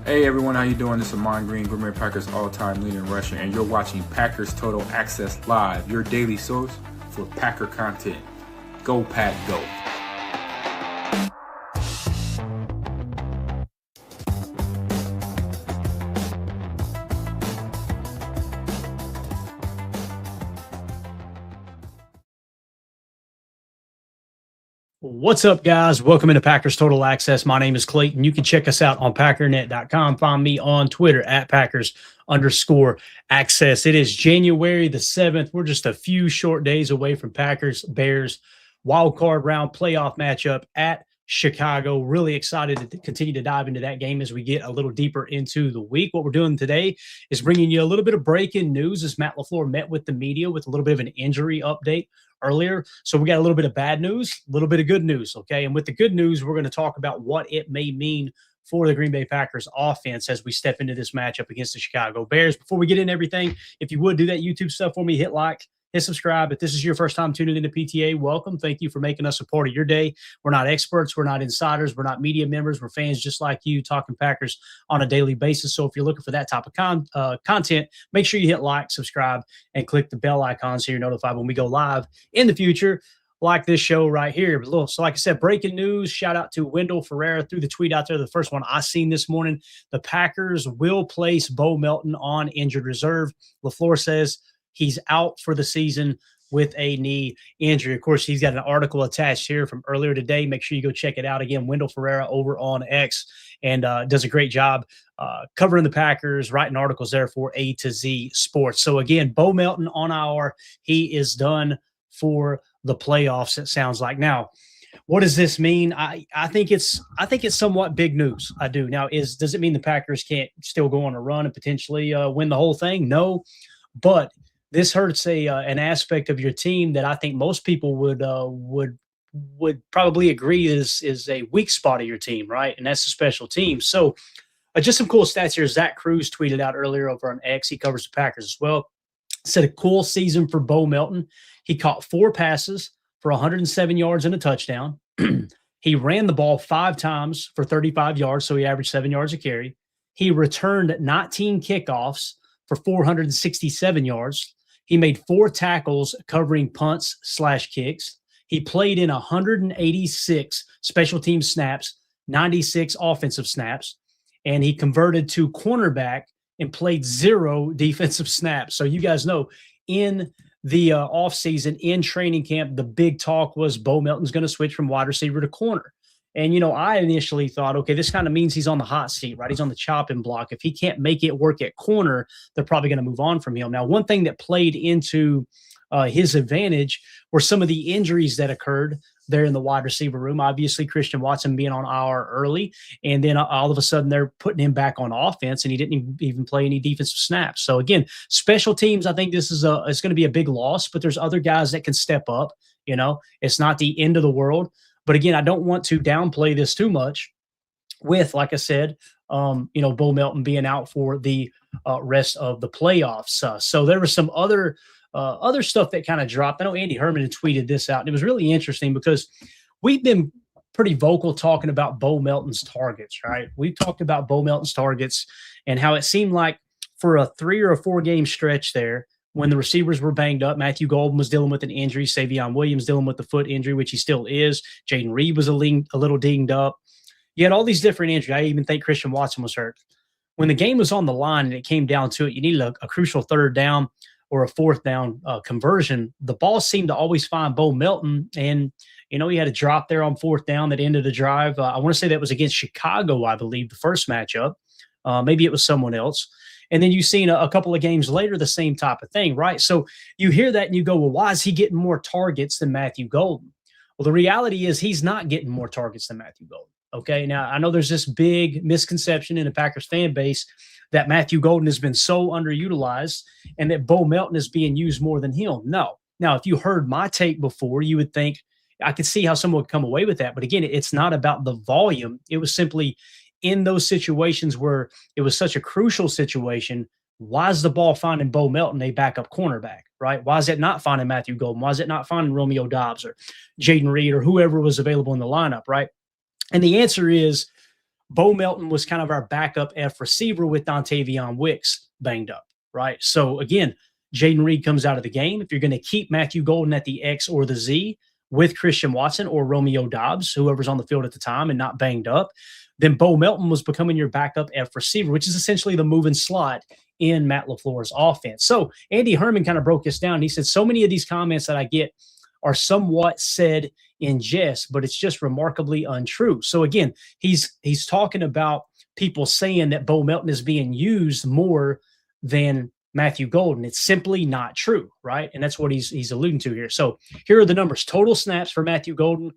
Hey everyone, how you doing? This is Amon Green, Green Bay Packers all-time leader in rushing, and you're watching Packers Total Access Live, your daily source for Packer content. Go Pack, go! What's up, guys? Welcome into Packers Total Access. My name is Clayton. You can check us out on packernet.com. Find me on Twitter at Packers_access. It is January the 7th. We're just a few short days away from Packers Bears wild card round playoff matchup at Chicago. Really excited to continue to dive into that game as we get a little deeper into the week. What we're doing today is bringing you a little bit of breaking news as Matt LaFleur met with the media with a little bit of an injury update earlier. So we got a little bit of bad news, a little bit of good news, okay? And with the good news, we're going to talk about what it may mean for the Green Bay Packers offense as we step into this matchup against the Chicago Bears. Before we get into everything, if you would do that YouTube stuff for me, hit like, hit subscribe. If this is your first time tuning into PTA, welcome. Thank you for making us a part of your day. We're not experts. We're not insiders. We're not media members. We're fans just like you talking Packers on a daily basis. So if you're looking for that type of content, make sure you hit like, subscribe, and click the bell icon so you're notified when we go live in the future, like this show right here. So like I said, breaking news, shout out to Wendell Ferreira threw the tweet out there. The first one I seen this morning, the Packers will place Bo Melton on injured reserve. LaFleur says he's out for the season with a knee injury. Of course, he's got an article attached here from earlier today. Make sure you go check it out. Again, Wendell Ferreira over on X, and does a great job covering the Packers, writing articles there for A to Z Sports. So again, Bo Melton on IR. He is done for the playoffs, it sounds like. Now, what does this mean? I think it's somewhat big news. I do. Now, does it mean the Packers can't still go on a run and potentially win the whole thing? No, but this hurts an aspect of your team that I think most people would probably agree is a weak spot of your team, right? And that's the special team. So just some cool stats here. Zach Cruz tweeted out earlier over on X. He covers the Packers as well. Said a cool season for Bo Melton. He caught 4 passes for 107 yards and a touchdown. He ran the ball 5 times for 35 yards, so he averaged 7 yards a carry. He returned 19 kickoffs for 467 yards. He made 4 tackles covering punts/kicks. He played in 186 special team snaps, 96 offensive snaps, and he converted to cornerback and played 0 defensive snaps. So you guys know in the offseason, in training camp, the big talk was Bo Melton's going to switch from wide receiver to corner. And, I initially thought, okay, this kind of means he's on the hot seat, right? He's on the chopping block. If he can't make it work at corner, they're probably going to move on from him. Now, one thing that played into his advantage were some of the injuries that occurred there in the wide receiver room. Obviously, Christian Watson being on IR early, and then all of a sudden they're putting him back on offense, and he didn't even play any defensive snaps. So again, special teams, I think this is it's going to be a big loss, but there's other guys that can step up. It's not the end of the world. But again, I don't want to downplay this too much with, like I said, Bo Melton being out for the rest of the playoffs. So there was some other stuff that kind of dropped. I know Andy Herman had tweeted this out, and it was really interesting because we've been pretty vocal talking about Bo Melton's targets, right? We've talked about Bo Melton's targets and how it seemed like for a 3 or 4 game stretch there, when the receivers were banged up, Matthew Golden was dealing with an injury, Savion Williams dealing with the foot injury, which he still is. Jaden Reed was a little dinged up. You had all these different injuries. I even think Christian Watson was hurt. When the game was on the line and it came down to it, you needed a crucial 3rd down or a 4th down conversion. The ball seemed to always find Bo Melton, and he had a drop there on 4th down that ended the drive. I want to say that was against Chicago, I believe, the first matchup. Maybe it was someone else. And then you've seen a couple of games later the same type of thing, right? So you hear that and you go, well, why is he getting more targets than Matthew Golden? Well, the reality is he's not getting more targets than Matthew Golden. Okay, now I know there's this big misconception in the Packers fan base that Matthew Golden has been so underutilized and that Bo Melton is being used more than him. No. Now, if you heard my take before, you would think I could see how someone would come away with that. But again, it's not about the volume. It was simply in those situations where it was such a crucial situation. Why is the ball finding Bo Melton, a backup cornerback, right? Why is it not finding Matthew Golden? Why is it not finding Romeo Doubs or Jaden Reed or whoever was available in the lineup, right? And the answer is Bo Melton was kind of our backup F receiver with Dontavion Wicks banged up, right? So again, Jaden Reed comes out of the game. If you're going to keep Matthew Golden at the X or the Z with Christian Watson or Romeo Dobbs, whoever's on the field at the time and not banged up, then Bo Melton was becoming your backup F receiver, which is essentially the moving slot in Matt LaFleur's offense. So Andy Herman kind of broke this down. He said, so many of these comments that I get are somewhat said in jest, but it's just remarkably untrue. So again, he's talking about people saying that Bo Melton is being used more than Matthew Golden. It's simply not true, right? And that's what he's alluding to here. So here are the numbers. Total snaps for Matthew Golden,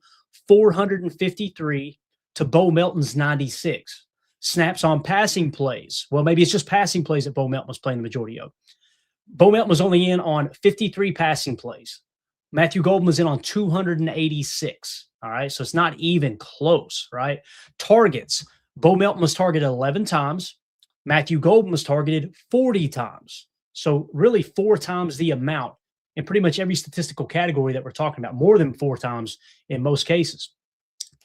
453 to Bo Melton's 96. Snaps on passing plays. Well, maybe it's just passing plays that Bo Melton was playing the majority of. Bo Melton was only in on 53 passing plays. Matthew Golden was in on 286. All right. So it's not even close, right? Targets. Bo Melton was targeted 11 times. Matthew Golden was targeted 40 times. So really 4 times the amount in pretty much every statistical category that we're talking about, more than 4 times in most cases.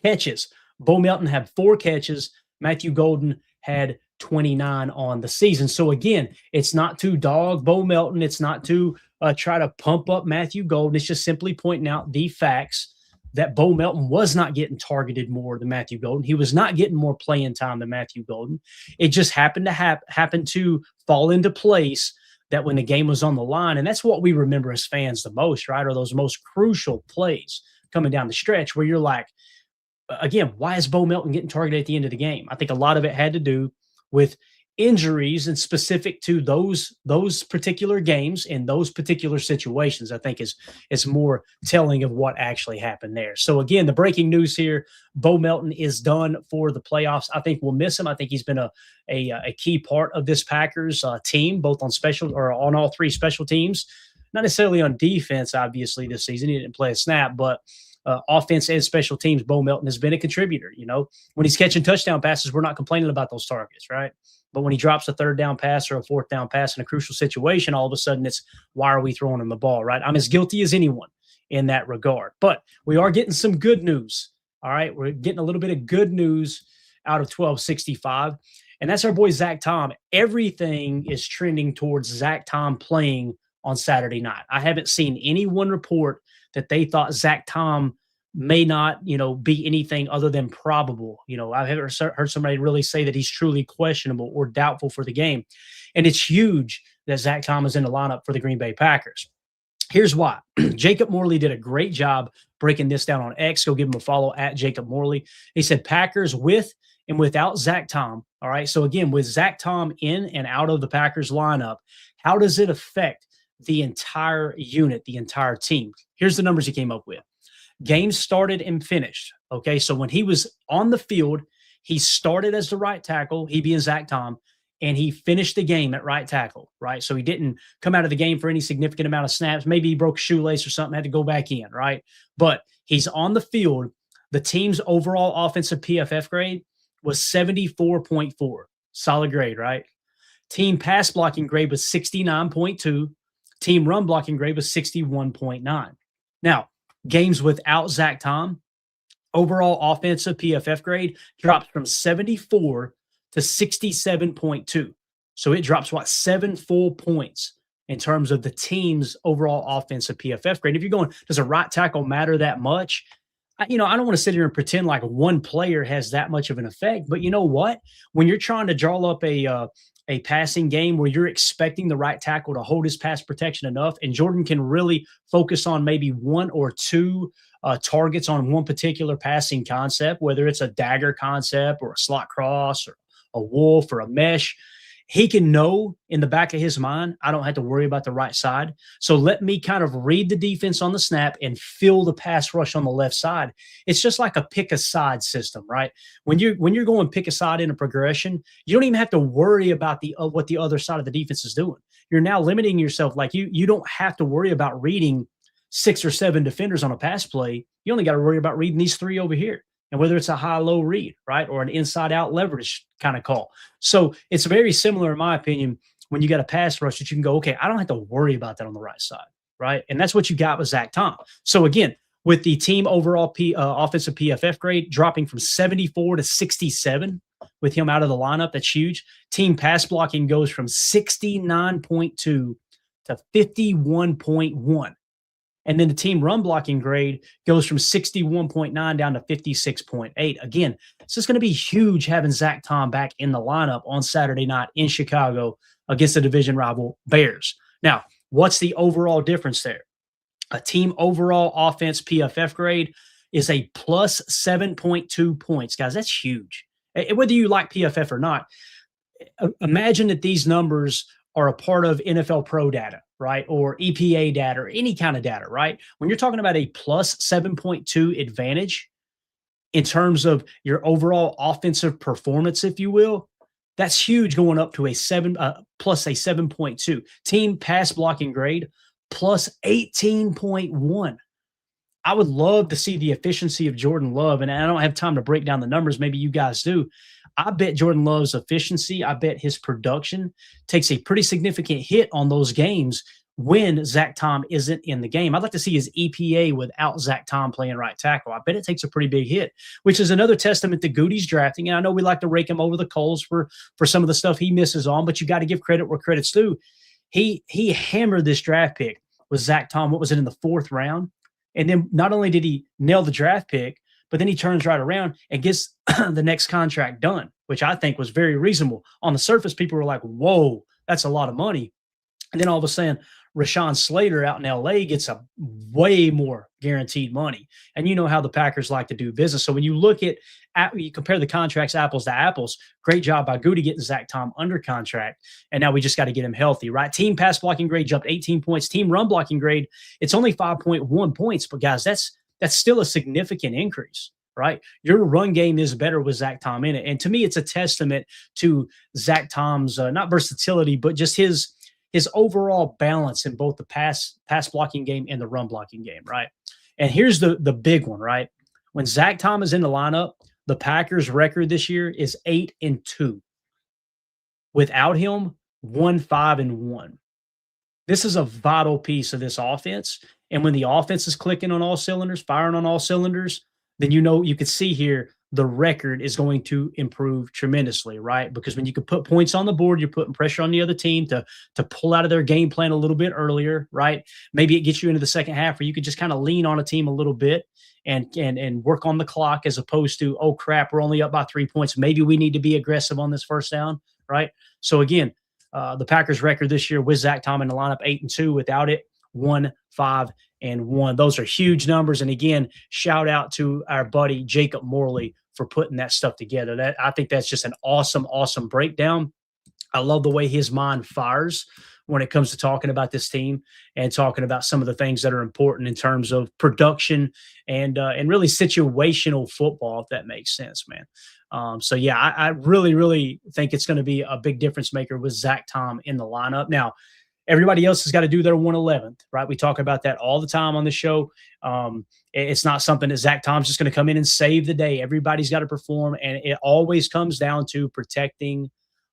Catches. Bo Melton had 4 catches. Matthew Golden had 29 on the season. So again, it's not to dog Bo Melton. It's not to try to pump up Matthew Golden. It's just simply pointing out the facts that Bo Melton was not getting targeted more than Matthew Golden. He was not getting more playing time than Matthew Golden. It just happened to happen to fall into place that when the game was on the line, and that's what we remember as fans the most, right? Are those most crucial plays coming down the stretch where you're like, again, why is Bo Melton getting targeted at the end of the game? I think a lot of it had to do with injuries and specific to those particular games and those particular situations. I think is more telling of what actually happened there. So again, the breaking news here, Bo Melton is done for the playoffs. I think we'll miss him. I think he's been a key part of this Packers team, both on special or on all 3 special teams, not necessarily on defense, obviously this season. He didn't play a snap, but offense and special teams, Bo Melton has been a contributor. You know, when he's catching touchdown passes, we're not complaining about those targets, right? But when he drops a 3rd down pass or a 4th down pass in a crucial situation, all of a sudden it's, why are we throwing him the ball, right? I'm as guilty as anyone in that regard. But we are getting some good news, all right? We're getting a little bit of good news out of 1265, and that's our boy Zack Tom. Everything is trending towards Zack Tom playing on Saturday night. I haven't seen anyone report that they thought Zack Tom may not, be anything other than probable. I've heard somebody really say that he's truly questionable or doubtful for the game. And it's huge that Zack Tom is in the lineup for the Green Bay Packers. Here's why. Jacob Morley did a great job breaking this down on X. Go give him a follow at Jacob Morley. He said Packers with and without Zack Tom. All right. So again, with Zack Tom in and out of the Packers lineup, how does it affect the entire unit, the entire team? Here's the numbers he came up with. Games started and finished. Okay, so when he was on the field, he started as the right tackle, he being Zack Tom, and he finished the game at right tackle, right? So he didn't come out of the game for any significant amount of snaps. Maybe he broke a shoelace or something, had to go back in, right? But he's on the field. The team's overall offensive PFF grade was 74.4. Solid grade, right? Team pass blocking grade was 69.2. Team run blocking grade was 61.9. Now, games without Zack Tom, overall offensive PFF grade drops from 74 to 67.2. So it drops, 7 full points in terms of the team's overall offensive PFF grade. If you're going, does a right tackle matter that much? I don't want to sit here and pretend like one player has that much of an effect. But you know what? When you're trying to draw up a passing game where you're expecting the right tackle to hold his pass protection enough, and Jordan can really focus on maybe 1 or 2 targets on one particular passing concept, whether it's a dagger concept or a slot cross or a wolf or a mesh, he can know in the back of his mind, I don't have to worry about the right side. So let me kind of read the defense on the snap and fill the pass rush on the left side. It's just like a pick a side system, right? When you're going pick a side in a progression, you don't even have to worry about what the other side of the defense is doing. You're now limiting yourself. Like you don't have to worry about reading 6 or 7 defenders on a pass play. You only got to worry about reading these 3 over here. And whether it's a high-low read, right, or an inside-out leverage kind of call. So it's very similar, in my opinion, when you got a pass rush that you can go, okay, I don't have to worry about that on the right side, right? And that's what you got with Zack Tom. So, again, with the team overall offensive PFF grade dropping from 74 to 67, with him out of the lineup. That's huge. Team pass blocking goes from 69.2 to 51.1. And then the team run blocking grade goes from 61.9 down to 56.8. Again, it's just going to be huge having Zack Tom back in the lineup on Saturday night in Chicago against the division rival Bears. Now, what's the overall difference there? A team overall offense PFF grade is a plus 7.2 points. Guys, that's huge. Whether you like PFF or not, imagine that these numbers are a part of NFL Pro data, right? Or EPA data or any kind of data, right? When you're talking about a plus 7.2 advantage in terms of your overall offensive performance, if you will, that's huge, going up to plus a 7.2. Team pass blocking grade plus 18.1. I would love to see the efficiency of Jordan Love, and I don't have time to break down the numbers. Maybe you guys do. I bet Jordan Love's efficiency, I bet his production takes a pretty significant hit on those games when Zack Tom isn't in the game. I'd like to see his EPA without Zack Tom playing right tackle. I bet it takes a pretty big hit, which is another testament to Goody's drafting. And I know we like to rake him over the coals for some of the stuff he misses on, but you got to give credit where credit's due. He hammered this draft pick with Zack Tom. What was it, in the 4th round? And then not only did he nail the draft pick, but then he turns right around and gets the next contract done, which I think was very reasonable. On the surface, people were like, whoa, that's a lot of money. And then all of a sudden, Rashawn Slater out in L.A. gets a way more guaranteed money. And you know how the Packers like to do business. So when you look at you compare the contracts apples to apples, great job by Goody getting Zack Tom under contract. And now we just got to get him healthy, right? Team pass blocking grade jumped 18 points. Team run blocking grade, it's only 5.1 points. But guys, that's still a significant increase, right? Your run game is better with Zack Tom in it. And to me, it's a testament to Zack Tom's not versatility, but just his overall balance in both the pass blocking game and the run blocking game, right? And here's the big one, right? When Zack Tom is in the lineup, the Packers' record this year is 8-2. Without him, 1-5-1. This is a vital piece of this offense. And when the offense is clicking on all cylinders, firing on all cylinders, then you can see here the record is going to improve tremendously, right? Because when you can put points on the board, you're putting pressure on the other team to pull out of their game plan a little bit earlier, right? Maybe it gets you into the second half where you could just kind of lean on a team a little bit and work on the clock, as opposed to, oh crap, we're only up by 3 points. Maybe we need to be aggressive on this first down, right? So again, the Packers' record this year with Zack Tom in the lineup, 8-2. Without it, 1-5-1. Those are huge numbers. And again, shout out to our buddy Jacob Morley for putting that stuff together. I think that's just an awesome, awesome breakdown. I love the way his mind fires when it comes to talking about this team and talking about some of the things that are important in terms of production and really situational football, if that makes sense, man. So yeah, I really, really think it's going to be a big difference maker with Zack Tom in the lineup. Now, everybody else has got to do their 111th, right? We talk about that all the time on the show. It's not something that Zack Tom's just going to come in and save the day. Everybody's got to perform, and it always comes down to protecting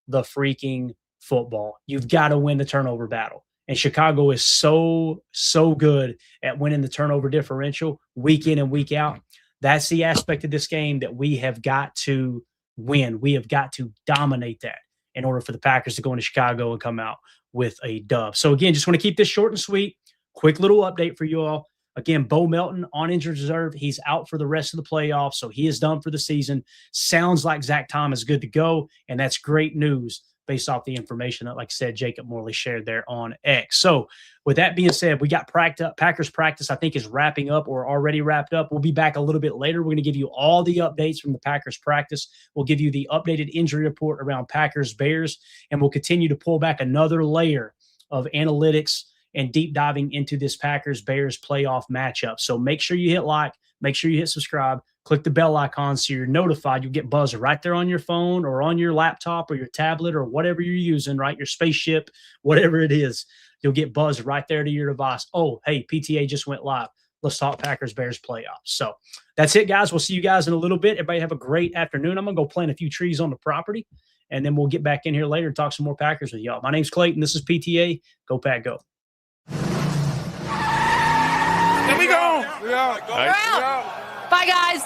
the freaking football. You've got to win the turnover battle. And Chicago is so, so good at winning the turnover differential week in and week out. That's the aspect of this game that we have got to win. We have got to dominate that in order for the Packers to go into Chicago and come out with a dub. So again, just want to keep this short and sweet. Quick little update for you all. Again, Bo Melton on injured reserve. He's out for the rest of the playoffs, so he is done for the season. Sounds like Zack Tom is good to go, and that's great news based off the information that, like I said, Jacob Morley shared there on X. So with that being said, we got Packers practice, I think, is wrapping up or already wrapped up. We'll be back a little bit later. We're going to give you all the updates from the Packers practice. We'll give you the updated injury report around Packers Bears, and we'll continue to pull back another layer of analytics and deep diving into this Packers Bears playoff matchup. So make sure you hit like, make sure you hit subscribe, click the bell icon so you're notified. You'll get buzzed right there on your phone or on your laptop or your tablet or whatever you're using, right? Your spaceship, whatever it is, you'll get buzzed right there to your device. Oh, hey, PTA just went live. Let's talk Packers Bears playoffs. So that's it, guys. We'll see you guys in a little bit. Everybody have a great afternoon. I'm going to go plant a few trees on the property, and then we'll get back in here later and talk some more Packers with y'all. My name's Clayton. This is PTA. Go Pack, go. Here we go. We're out. Bye, guys.